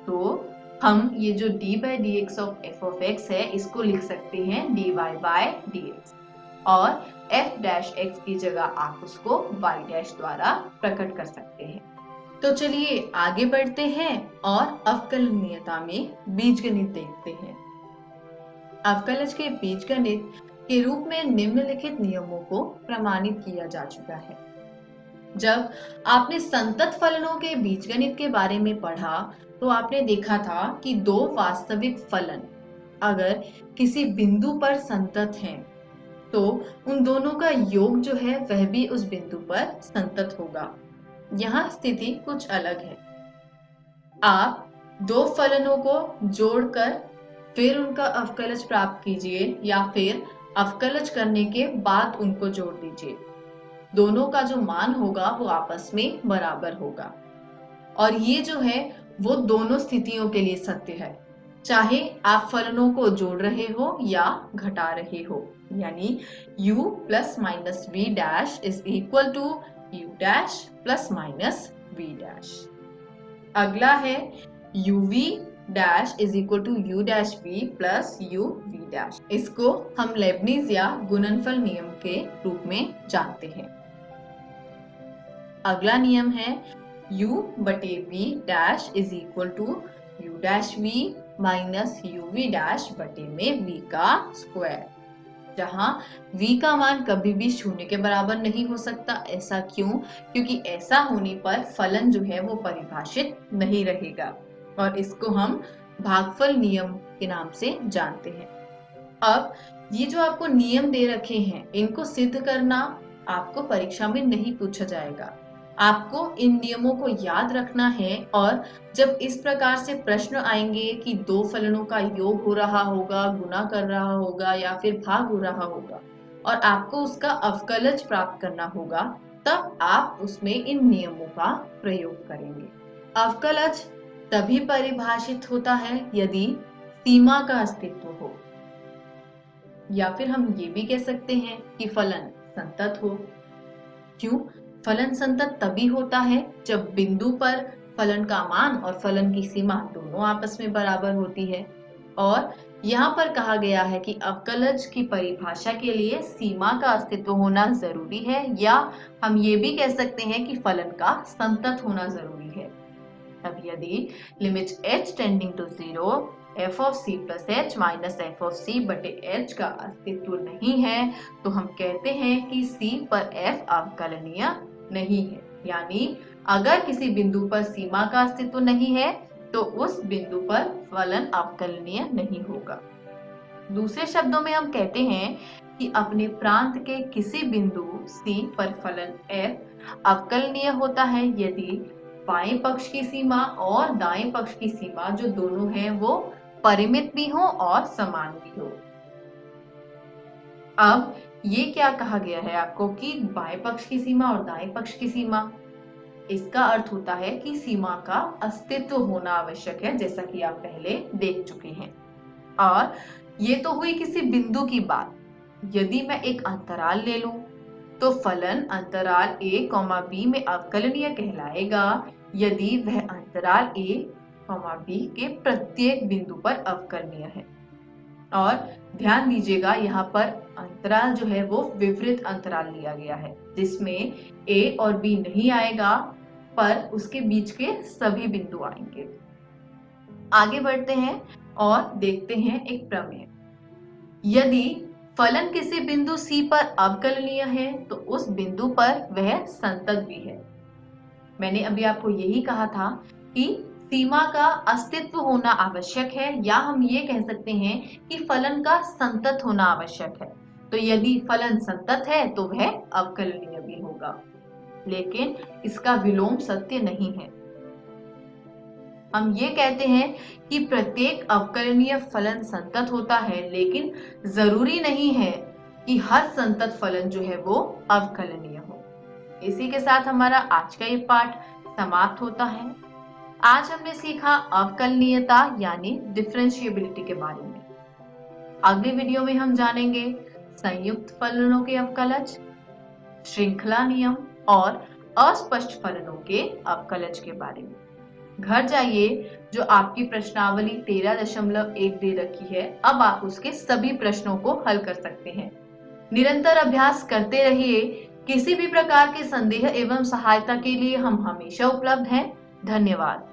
तो हम ये जो d by dx of f of x है इसको लिख सकते हैं dy बाई dx, और f डैश x की जगह आप उसको y डैश द्वारा प्रकट कर सकते हैं। तो चलिए आगे बढ़ते हैं और अवकलनीयता में बीजगणित देखते हैं। अवकलज के बीजगणित के रूप में निम्नलिखित नियमों को प्रमाणित किया जा चुका है। जब आपने संतत फलनों के बीजगणित के बारे में पढ़ा तो आपने देखा था कि दो वास्तविक फलन अगर किसी बिंदु पर संतत हैं तो उन दोनों का योग जो है वह भी उस बिंदु पर संतत होगा। यहाँ स्थिति कुछ अलग है। आप दो फलनों को जोड़कर फिर उनका अवकलज प्राप्त कीजिए या फिर अवकलज करने के बाद उनको जोड़ दीजिए। दोनों का जो मान होगा वो आपस में बराबर होगा और ये जो है वो दोनों स्थितियों के लिए सत्य है, चाहे आप फलनों को जोड़ रहे हो या घटा रहे हो। यानी u plus minus v dash is equal to u dash plus minus v dash. अगला है uv dash is equal to u dash v plus u v dash. इसको हम लेबनीज या गुणनफल नियम के रूप में जानते हैं। अगला नियम है u बटे v dash is equal to u dash v minus uv dash बटे में v का स्क्वायर, जहां v का मान कभी भी शून्य के बराबर नहीं हो सकता। ऐसा क्यों? क्योंकि ऐसा होने पर फलन जो है वो परिभाषित नहीं रहेगा और इसको हम भागफल नियम के नाम से जानते हैं। अब ये जो आपको नियम दे रखे हैं इनको सिद्ध करना आपको परीक्षा में नहीं पूछा जाएगा। आपको इन नियमों को याद रखना है और जब इस प्रकार से प्रश्न आएंगे कि दो फलनों का योग हो रहा होगा, गुना कर रहा होगा या फिर भाग हो रहा होगा और आपको उसका अवकलज प्राप्त करना होगा, तब आप उसमें इन नियमों का प्रयोग करेंगे। अवकलज तभी परिभाषित होता है यदि सीमा का अस्तित्व हो, या फिर हम ये भी कह सकते हैं कि फलन संतत हो। क्यों? फलन संतत तभी होता है जब बिंदु पर फलन का मान और फलन की सीमा दोनों आपस में बराबर होती है। और यहाँ पर कहा गया है कि अवकलज की परिभाषा के लिए सीमा का अस्तित्व होना जरूरी है, या हम ये भी कह सकते हैं कि फलन का संतत होना जरूरी है। अब यदि limit h tending to 0 f of c plus h minus f of c बटे h का अस्तित्व नहीं है तो हम कहते हैं कि c पर f अवकलनीय नहीं है। यानी अगर किसी बिंदु पर सीमा का अस्तित्व नहीं है तो उस बिंदु पर फलन अवकलनीय नहीं होगा। दूसरे शब्दों में हम कहते हैं कि अपने प्रांत के किसी बिंदु c पर फलन f अवकलनीय होता है यदि बाएं पक्ष की सीमा और दाएं पक्ष की सीमा जो दोनों हैं वो परिमित भी हो और समान भी हो। अब ये क्या कहा गया है आपको कि बाएं पक्ष की सीमा और दाएं पक्ष की सीमा, इसका अर्थ होता है कि सीमा का अस्तित्व होना आवश्यक है, जैसा कि आप पहले देख चुके हैं। और ये तो हुई किसी बिंदु की बात। यदि मैं एक अंतराल ले लूं तो फलन अंतराल a, b में अवकलनीय कहलाएगा यदि वह अंतराल a, b के प्रत्येक बिंदु पर अवकलनीय है। और ध्यान दीजिएगा यहाँ पर अंतराल जो है वो विपरीत अंतराल लिया गया है जिसमें a और b नहीं आएगा पर उसके बीच के सभी बिंदु आएंगे। आगे बढ़ते हैं और देखते हैं एक प्रमेय। यदि फलन किसी बिंदु C पर अवकलनीय है तो उस बिंदु पर वह संतत भी है। मैंने अभी आपको यही कहा था कि सीमा का अस्तित्व होना आवश्यक है, या हम ये कह सकते हैं कि फलन का संतत होना आवश्यक है। तो यदि फलन संतत है तो वह अवकलनीय भी होगा, लेकिन इसका विलोम सत्य नहीं है। हम ये कहते हैं कि प्रत्येक अवकलनीय फलन संतत होता है, लेकिन जरूरी नहीं है कि हर संतत फलन जो है वो अवकलनीय हो। इसी के साथ हमारा आज का ये पाठ समाप्त होता है। आज हमने सीखा अवकलनीयता यानी डिफरेंशिएबिलिटी के बारे में। अगले वीडियो में हम जानेंगे संयुक्त फलनों के अवकलज, श्रृंखला नियम और अस्पष्ट फलनों के अवकलज के बारे में। घर जाइए, जो आपकी प्रश्नावली 13.1 दे रखी है, अब आप उसके सभी प्रश्नों को हल कर सकते हैं। निरंतर अभ्यास करते रहिए। किसी भी प्रकार के संदेह एवं सहायता के लिए हम हमेशा उपलब्ध हैं। धन्यवाद।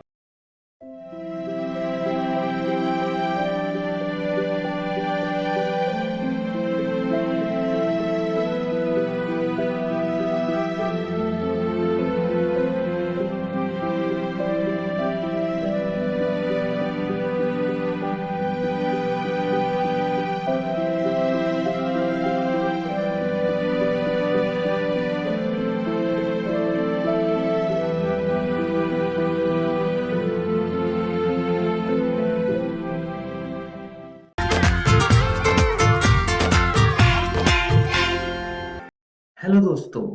हेलो दोस्तों,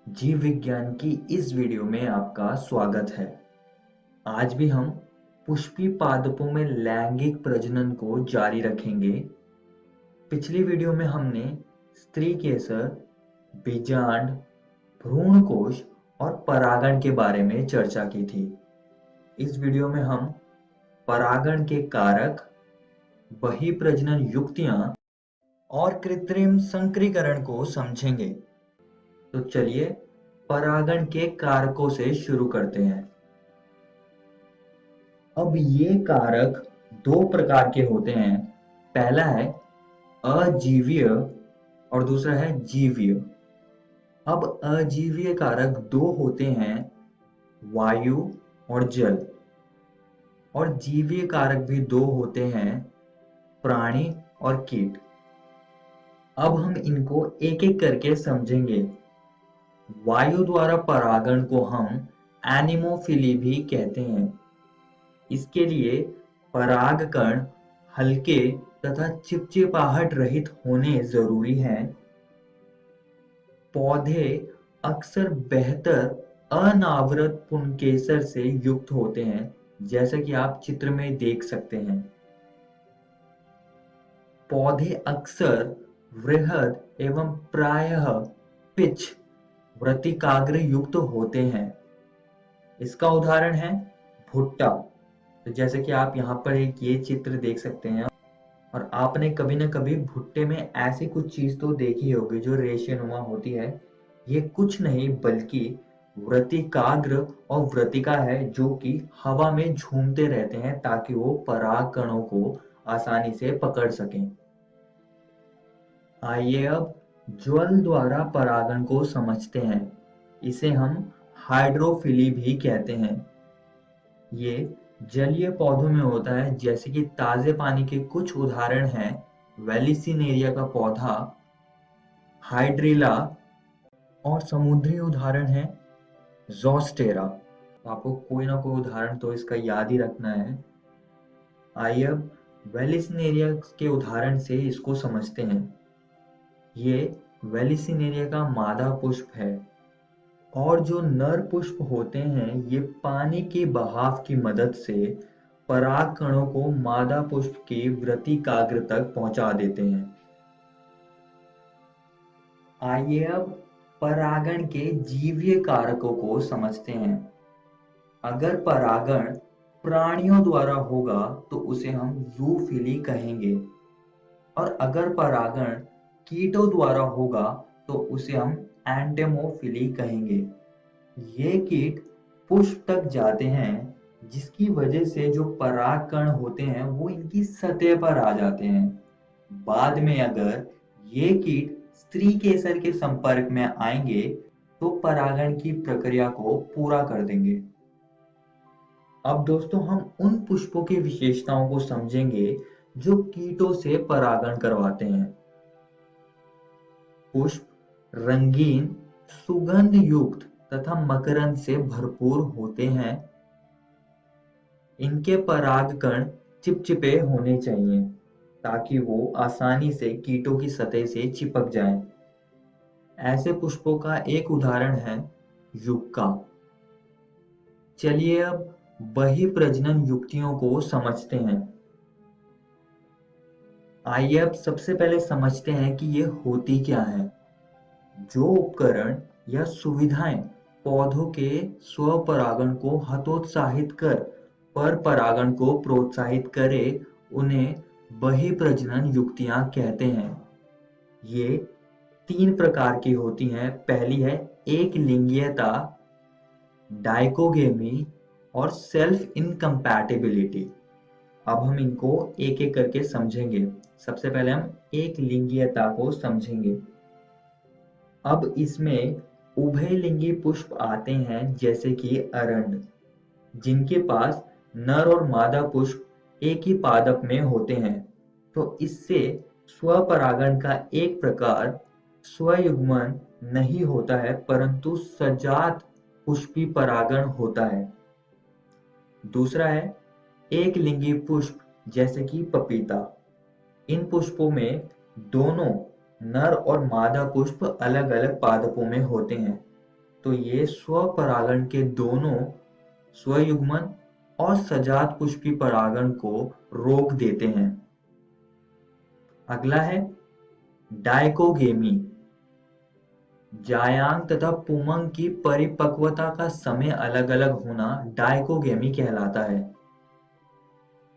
जीव विज्ञान की इस वीडियो में आपका स्वागत है। आज भी हम पुष्पी पादपों में लैंगिक प्रजनन को जारी रखेंगे। पिछली वीडियो में हमने स्त्री केसर, बीजांड, भ्रूणकोश और परागण के बारे में चर्चा की थी। इस वीडियो में हम परागण के कारक, बहिप्रजनन युक्तियां और कृत्रिम संकरीकरण को समझेंगे। तो चलिए परागण के कारकों से शुरू करते हैं। अब ये कारक दो प्रकार के होते हैं। पहला है अजीवीय और दूसरा है जीवीय। अब अजीवीय कारक दो होते हैं, वायु और जल, और जीवीय कारक भी दो होते हैं, प्राणी और कीट। अब हम इनको एक एक करके समझेंगे। वायु द्वारा परागण को हम एनिमोफिली भी कहते हैं। इसके लिए परागकण हल्के तथा चिपचिपाहट रहित होने जरूरी हैं। पौधे अक्सर बेहतर अनावृत पुंकेसर से युक्त होते हैं, जैसा कि आप चित्र में देख सकते हैं। पौधे अक्सर वृहद एवं प्रायः पिच वृत्तिकाग्र युक्त होते हैं। इसका उदाहरण है भुट्टा। तो जैसे कि आप यहाँ पर एक ये चित्र देख सकते हैं, और आपने कभी न कभी भुट्टे में ऐसी कुछ चीज तो देखी होगी जो रेशेनुमा होती है। ये कुछ नहीं बल्कि वृत्तिकाग्र और वृत्तिका है, जो कि हवा में झूमते रहते हैं ताकि वो पराग कणों को आसानी से पकड़ सकें। आइए अब ज्वल द्वारा परागण को समझते हैं। इसे हम हाइड्रोफिली भी कहते हैं। ये जलीय पौधों में होता है, जैसे कि ताजे पानी के कुछ उदाहरण हैं वेलिसिनेरिया का पौधा, हाइड्रिला, और समुद्री उदाहरण है ज़ोस्टेरा। आपको कोई ना कोई उदाहरण तो इसका याद ही रखना है। आइए अब वेलिसिनेरिया के उदाहरण से इसको समझते हैं। ये वेलिसिनेरिया का मादा पुष्प है, और जो नर पुष्प होते हैं ये पानी के बहाव की मदद से पराग कणों को मादा पुष्प की वृत्तिकाग्र तक पहुंचा देते हैं। आइए अब परागण के जीवीय कारकों को समझते हैं। अगर परागण प्राणियों द्वारा होगा तो उसे हम जूफिली कहेंगे, और अगर परागण कीटों द्वारा होगा तो उसे हम एंटेमोफिली कहेंगे। ये कीट पुष्प तक जाते हैं, जिसकी वजह से जो परागकण होते हैं वो इनकी सतह पर आ जाते हैं। बाद में अगर ये कीट स्त्री केसर के संपर्क में आएंगे तो परागण की प्रक्रिया को पूरा कर देंगे। अब दोस्तों हम उन पुष्पों की विशेषताओं को समझेंगे जो कीटों से परागण करवाते हैं। पुष्प रंगीन, सुगंध युक्त तथा मकरंद से भरपूर होते हैं। इनके परागकण चिपचिपे होने चाहिए ताकि वो आसानी से कीटों की सतह से चिपक जाएं। ऐसे पुष्पों का एक उदाहरण है युक्का। चलिए अब बहिप्रजनन युक्तियों को समझते हैं। आइए अब सबसे पहले समझते हैं कि ये होती क्या है। जो उपकरण या सुविधाएं पौधों के स्वपरागण को हतोत्साहित कर पर परागण को प्रोत्साहित करे, उन्हें बहिप्रजनन युक्तियां कहते हैं। ये 3 प्रकार की होती हैं। पहली है एक लिंगीयता, डाइकोगेमी और सेल्फ इनकम्पैटिबिलिटी। अब हम इनको एक एक करके समझेंगे। सबसे पहले हम एक लिंगीयता को समझेंगे। अब इसमें उभयलिंगी पुष्प आते हैं, जैसे कि अरंड, जिनके पास नर और मादा पुष्प एक ही पादप में होते हैं। तो इससे स्वपरागण का एक प्रकार स्वयुग्मन नहीं होता है, परंतु सजात पुष्पी परागण होता है। दूसरा है एक लिंगी पुष्प, जैसे कि पपीता। इन पुष्पों में दोनों नर और मादा पुष्प अलग अलग पादपों में होते हैं, तो ये स्वपरागण के दोनों स्वयुग्मन और सजात पुष्पी परागण को रोक देते हैं। अगला है डायकोगेमी। जायांग तथा पुमंग की परिपक्वता का समय अलग अलग होना डायकोगेमी कहलाता है।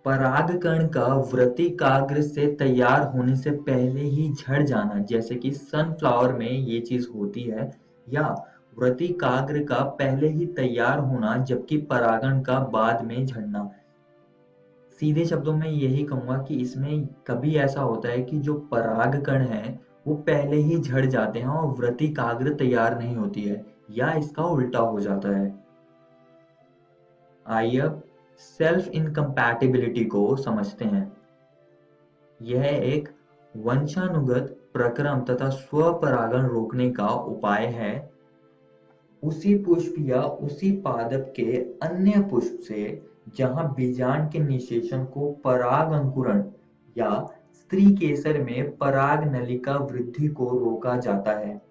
परागकण का वृत्तिकाग्र से तैयार होने से पहले ही झड़ जाना, जैसे कि सनफ्लावर में ये चीज होती है, या वृत्तिकाग्र का पहले ही तैयार होना जबकि परागण का बाद में झड़ना। सीधे शब्दों में यही कहूंगा कि इसमें कभी ऐसा होता है कि जो परागकण है वो पहले ही झड़ जाते हैं और वृत्तिकाग्र तैयार नहीं होती है, या इसका उल्टा हो जाता है। आइए अब सेल्फ इनकम्पैटिबिलिटी को समझते हैं। यह एक वंशानुगत प्रक्रम तथा स्वपरागण रोकने का उपाय है। उसी पुष्प या उसी पादप के अन्य पुष्प से जहां बीजांड के निषेचन को पराग अंकुरण या स्त्री केसर में पराग नलिका वृद्धि को रोका जाता है।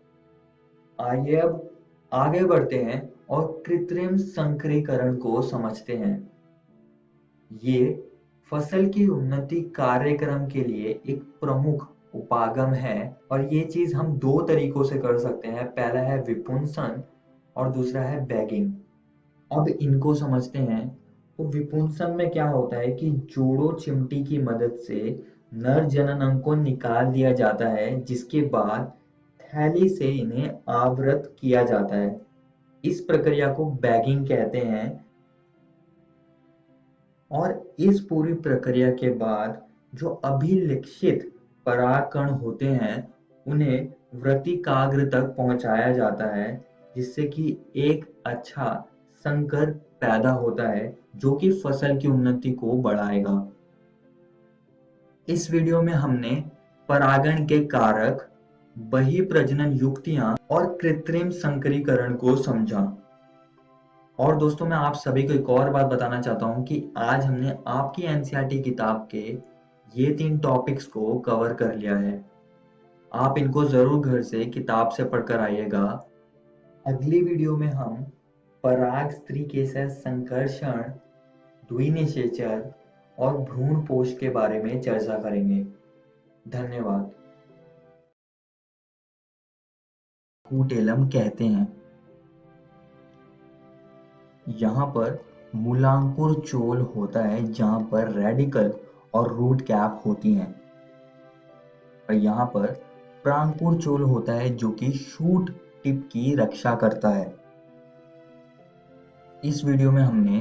आइए अब आगे बढ़ते हैं और कृत्रिम संकरीकरण को समझते हैं। ये फसल की उन्नति कार्यक्रम के लिए एक प्रमुख उपागम है और ये चीज हम दो तरीकों से कर सकते हैं। पहला है विपुंसन और दूसरा है बैगिंग। अब इनको समझते हैं। तो विपुंसन में क्या होता है कि जोड़ों चिमटी की मदद से नर जनन अंग को निकाल दिया जाता है, जिसके बाद थैली से इन्हें आवृत किया जाता है। इस प्रक्रिया को बैगिंग कहते हैं। और इस पूरी प्रक्रिया के बाद जो अभिलक्षित परागकण होते हैं उन्हें वृत्तिकाग्र तक पहुंचाया जाता है, जिससे कि एक अच्छा संकर पैदा होता है जो कि फसल की उन्नति को बढ़ाएगा। इस वीडियो में हमने परागण के कारक, बहिर्प्रजनन युक्तियां और कृत्रिम संकरीकरण को समझा। और दोस्तों मैं आप सभी को एक और बात बताना चाहता हूं कि आज हमने आपकी एनसीईआरटी किताब के ये 3 टॉपिक्स को कवर कर लिया है। आप इनको जरूर घर से किताब से पढ़कर आइएगा। अगली वीडियो में हम पराग स्त्री केसर संकर्षण, द्विनिषेचन और भ्रूण पोष के बारे में चर्चा करेंगे। धन्यवाद। कूटेलम कहते हैं। यहाँ पर मूलांकुर चोल होता है जहाँ पर रेडिकल और रूट कैप होती हैं, और यहाँ पर प्रांकुर चोल होता है जो कि शूट टिप की रक्षा करता है। इस वीडियो में हमने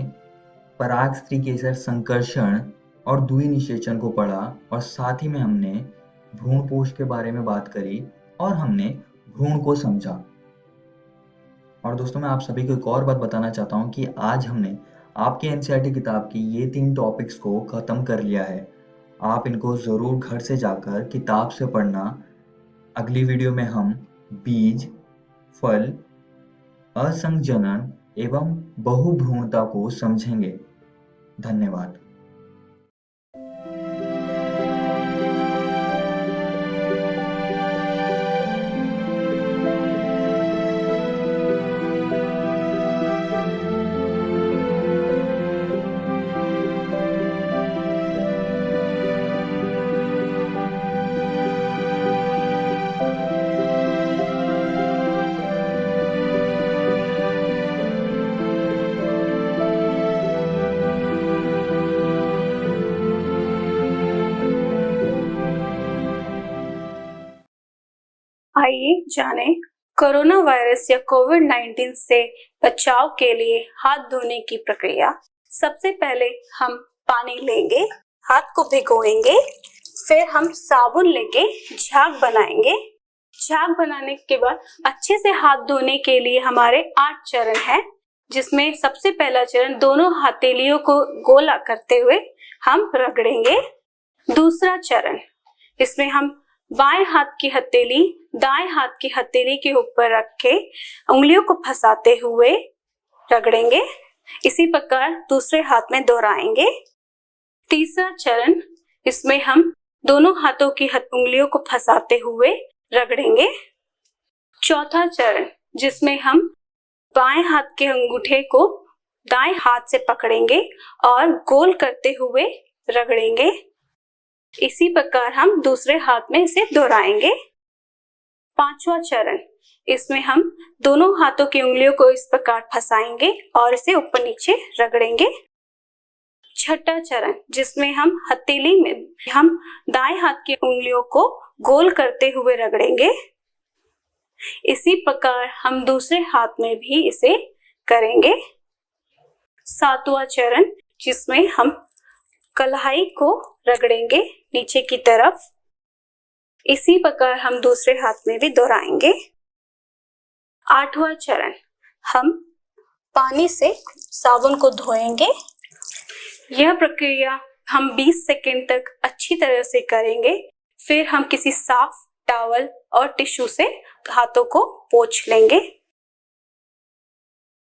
पराग स्त्री केसर संकर्षण और द्विनिषेचन को पढ़ा और साथ ही में हमने भ्रूण पोष के बारे में बात करी और हमने भ्रूण को समझा। और दोस्तों मैं आप सभी को एक और बात बताना चाहता हूँ कि आज हमने आपके एनसीईआरटी किताब की ये 3 टॉपिक्स को खत्म कर लिया है। आप इनको जरूर घर से जाकर किताब से पढ़ना। अगली वीडियो में हम बीज, फल, असंजनन एवं बहुभ्रूणता को समझेंगे। धन्यवाद। आइए जाने कोरोना वायरस या कोविड-19 से बचाव के लिए हाथ धोने की प्रक्रिया। सबसे पहले हम पानी लेंगे, हाथ को भिगोएंगे, फिर हम साबुन लेके झाग बनाएंगे। झाग बनाने के बाद अच्छे से हाथ धोने के लिए हमारे 8 चरण हैं, जिसमें सबसे पहला चरण दोनों हथेलियों को गोला करते हुए हम रगड़ेंगे। दूसरा चरण, इसमें हम बाएं हाथ की हथेली दाएं हाथ की हथेली के ऊपर रख के उंगलियों को फंसाते हुए रगड़ेंगे। इसी प्रकार दूसरे हाथ में दोहराएंगे। तीसरा चरण, इसमें हम दोनों हाथों की उंगलियों को फंसाते हुए रगड़ेंगे। चौथा चरण, जिसमें हम बाएं हाथ के अंगूठे को दाएं हाथ से पकड़ेंगे और गोल करते हुए रगड़ेंगे। इसी प्रकार हम दूसरे हाथ में इसे दोहराएंगे। पांचवा चरण, इसमें हम दोनों हाथों की उंगलियों को इस प्रकार फंसाएंगे और इसे ऊपर नीचे रगड़ेंगे। छठा चरण, जिसमें हम हथेली में हम दाएं हाथ की उंगलियों को गोल करते हुए रगड़ेंगे। इसी प्रकार हम दूसरे हाथ में भी इसे करेंगे। सातवां चरण, जिसमें हम कलाई को रगड़ेंगे नीचे की तरफ। इसी प्रकार हम दूसरे हाथ में भी दोहराएंगे। आठवां चरण, हम पानी से साबुन को धोएंगे। यह प्रक्रिया हम 20 सेकंड तक अच्छी तरह से करेंगे। फिर हम किसी साफ टॉवल और टिश्यू से हाथों को पोंछ लेंगे।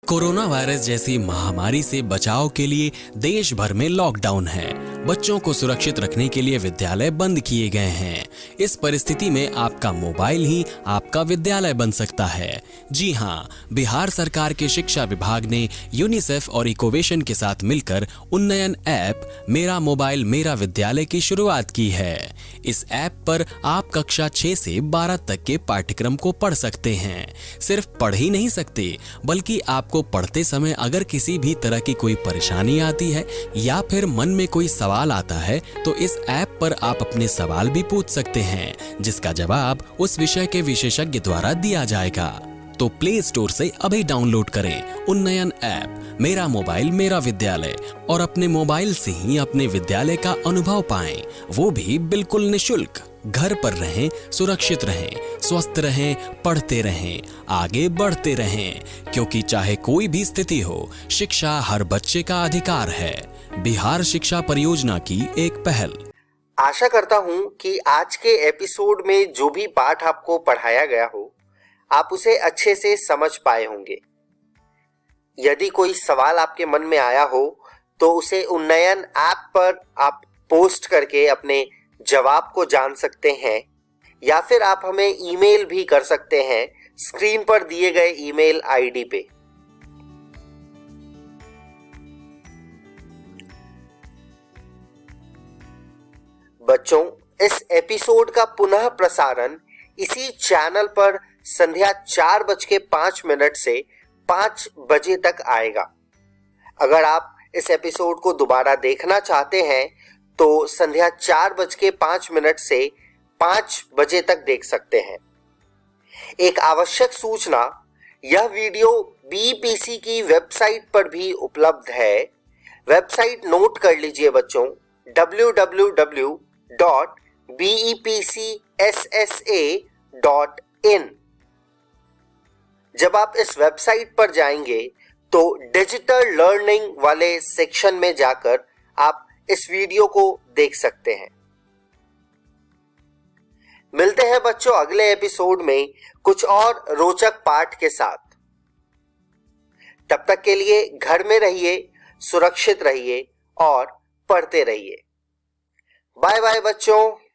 कोरोना वायरस जैसी महामारी से बचाव के लिए देश भर में लॉकडाउन है। बच्चों को सुरक्षित रखने के लिए विद्यालय बंद किए गए हैं। इस परिस्थिति में आपका मोबाइल ही आपका विद्यालय बन सकता है। जी हाँ, बिहार सरकार के शिक्षा विभाग ने यूनिसेफ और इकोवेशन के साथ मिलकर उन्नयन ऐप मेरा मोबाइल मेरा विद्यालय की शुरुआत की है। इस ऐप पर आप कक्षा 6 से 12 तक के पाठ्यक्रम को पढ़ सकते हैं। सिर्फ पढ़ ही नहीं सकते, बल्कि आपको पढ़ते समय अगर किसी भी तरह की कोई परेशानी आती है या फिर मन में कोई सवाल आता है तो इस ऐप पर आप अपने सवाल भी पूछ सकते हैं, जिसका जवाब उस विषय के विशेषज्ञ द्वारा दिया जाएगा। तो प्ले स्टोर से अभी डाउनलोड करें उन्नयन ऐप मेरा मोबाइल मेरा विद्यालय और अपने मोबाइल से ही अपने विद्यालय का अनुभव पाएं, वो भी बिल्कुल निशुल्क। घर पर रहें, सुरक्षित रहें, स्वस्थ रहें, पढ़ते रहें, आगे बढ़ते रहें, क्योंकि चाहे कोई भी स्थिति हो, शिक्षा हर बच्चे का अधिकार है। बिहार शिक्षा परियोजना की एक पहल। आशा करता हूं कि आज के एपिसोड में जो भी पाठ आपको पढ़ाया गया हो, आप उसे अच्छे से समझ पाए होंगे। यदि कोई सवाल आपके मन में आया हो तो उसे उन्नयन ऐप पर आप पोस्ट करके अपने जवाब को जान सकते हैं, या फिर आप हमें ईमेल भी कर सकते हैं स्क्रीन पर दिए गए ईमेल आईडी पे। बच्चों, इस एपिसोड का पुनः प्रसारण इसी चैनल पर संध्या 4:05 से 5 बजे तक आएगा। अगर आप इस एपिसोड को दोबारा देखना चाहते हैं तो संध्या 4:05 से 5 बजे तक देख सकते हैं। एक आवश्यक सूचना, यह वीडियो बीईपीसी की वेबसाइट पर भी उपलब्ध है। वेबसाइट नोट कर लीजिए बच्चों, www.bepcssa.in। जब आप इस वेबसाइट पर जाएंगे तो डिजिटल लर्निंग वाले सेक्शन में जाकर आप इस वीडियो को देख सकते हैं। मिलते हैं बच्चों अगले एपिसोड में कुछ और रोचक पाठ के साथ। तब तक के लिए घर में रहिए, सुरक्षित रहिए और पढ़ते रहिए। बाय बाय बच्चों।